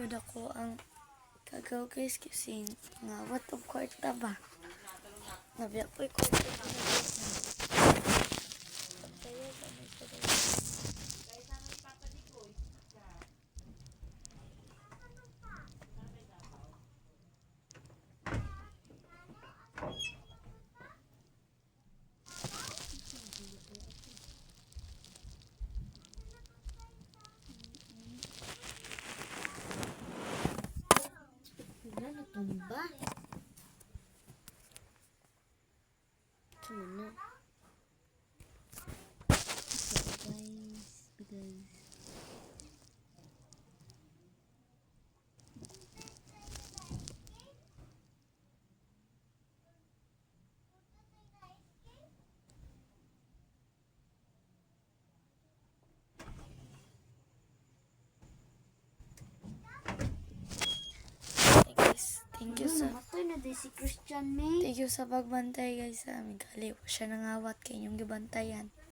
gud ako ang kagaw guys kasi ngawat og kwarta ba. Nabiya ko'y kwarta na guys. Kaya gamay ko guys. Tumba. Cuma so guys, because Thank you sa namatay na di si Christian May. Thank you sa pagbantay guys sa aming kaliwa siya nangawat kay inyong gibantayan.